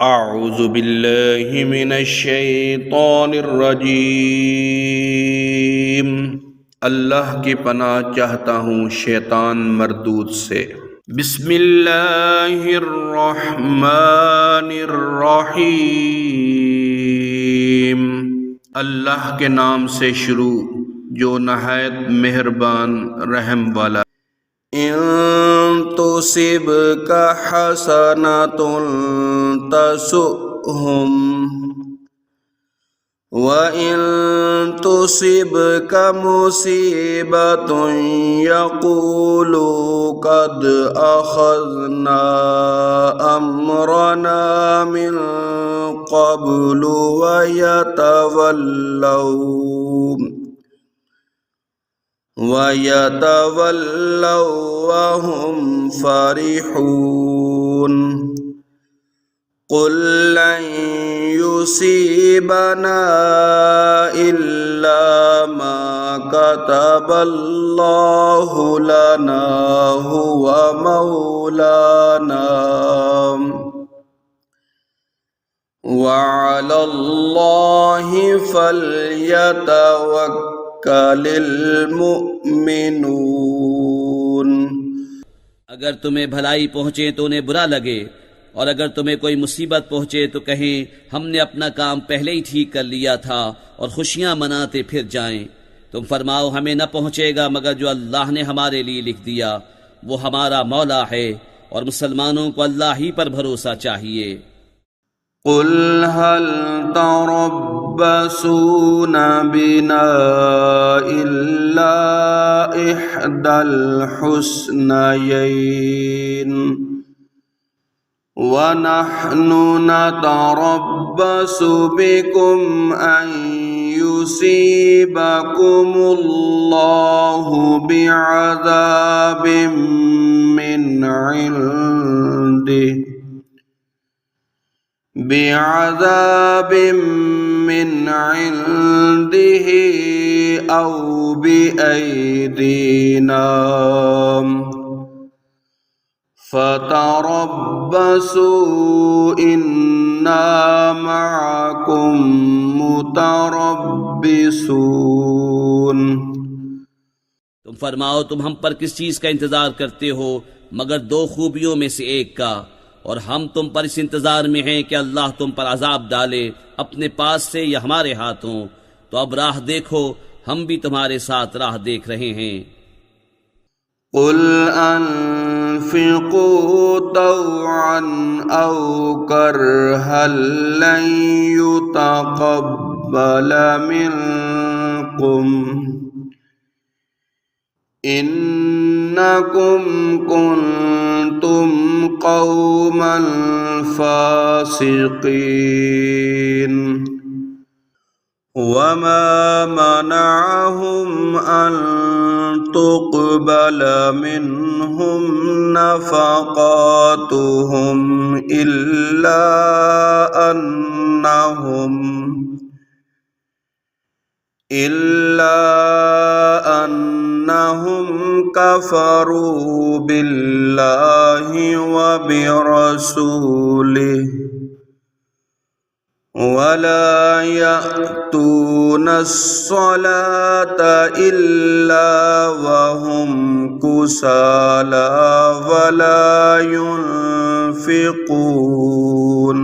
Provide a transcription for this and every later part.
अऊज़ु बिल्लाहि मिनश्शैतानिर्रजीम। अल्लाह की पनाह चाहता हूँ शैतान मरदूद से। बिस्मिल्लाहिर्रहमानिर्रहीम। अल्लाह के नाम से शुरू जो नहायत मेहरबान रहम वाला। इन तुसिबका हसनतुन तसुहुम व इन तुसिबका मुसीबतुन यक़ूलू क़द अख़ज़ना अम्रना मिन क़ब्लु व यतवल्लौ वहुम फ़रिहून। क़ुल लन युसीबना इल्ला मा कतबल्लाहु लना हुवा मौलाना व अलल्लाहि फल्यतवक्कलिल मुमिनून। अगर तुम्हें भलाई पहुँचे तो उन्हें बुरा लगे, और अगर तुम्हें कोई मुसीबत पहुँचे तो कहें हमने अपना काम पहले ही ठीक कर लिया था, और खुशियाँ मनाते फिर जाएं। तुम फरमाओ हमें न पहुँचेगा मगर जो अल्लाह ने हमारे लिए लिख दिया, वो हमारा मौला है, और मुसलमानों को अल्लाह ही पर भरोसा चाहिए। क़ुल हल तरब्बसून बिना इल्ला इह्दल हुस्नयैन व नहनु नतरब्बसु बिकुम अन युसीबकुमुल्लाहु बिअज़ाबिम मिन इंदिही औ बिअयदीना फतरब्बसू इन्ना मअकुम मुतरब्बिसून। तुम फरमाओ तुम हम पर किस चीज का इंतजार करते हो मगर दो खूबियों में से एक का, और हम तुम पर इस इंतजार में हैं कि अल्लाह तुम पर अजाब डाले अपने पास से या हमारे हाथों। तो अब राह देखो, हम भी तुम्हारे साथ राह देख रहे हैं। क़ुल अन्फ़िक़ू तौअन औ करहन लन युतक़ब्बल मिनकुम इन्नकुम कुन्तुम क़ौमन फ़ासिक़ीन। वमा मनअहुम अन तुक़बल मिनहुम नफ़क़ातुहुम इल्ला अन्नहुम कफ़रू बिल्लाहि व बिरसूलिहि वला यअतूनस्सलात इल्ला वहुम कुसाला वला युनफ़िक़ून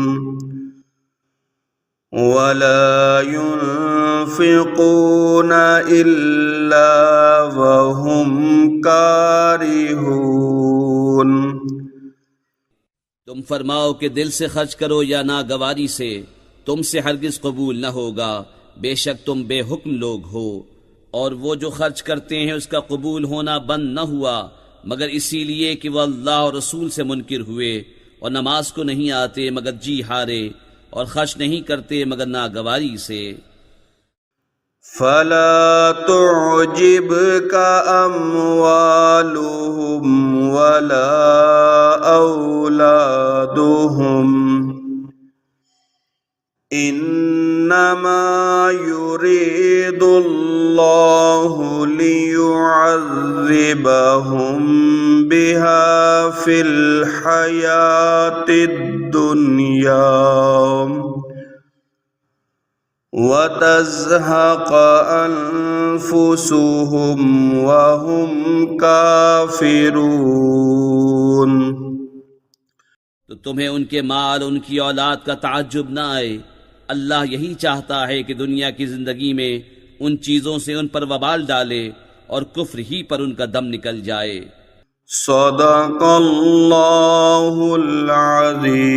इल्ला वहुम कारिहून। तुम फरमाओ कि दिल से खर्च करो या नागवारी से, तुमसे हरगिज कबूल न होगा, बेशक तुम बेहुक्म लोग हो। और वो जो खर्च करते हैं उसका कबूल होना बंद न हुआ मगर इसीलिए कि वह अल्लाह और रसूल से मुनकिर हुए, और नमाज को नहीं आते मगर जी हारे, और खर्च नहीं करते मगर नागवारी से। फला तुअजिबका अम्वालुहुम वला औलादुहुम इन्नमा युरीदुल्लाहु लियुअज़्ज़िबहुम बिहा फिल हयातिद दुनिया वतज़हक़ अनफुसुहुम वहुम काफिरून। तो तुम्हें उनके माल उनकी औलाद का ताज्जुब न आए। अल्लाह यही चाहता है कि दुनिया की जिंदगी में उन चीजों से उन पर वबाल डाले और कुफ्र ही पर उनका दम निकल जाए। सदक़ल्लाहुल अज़ीम।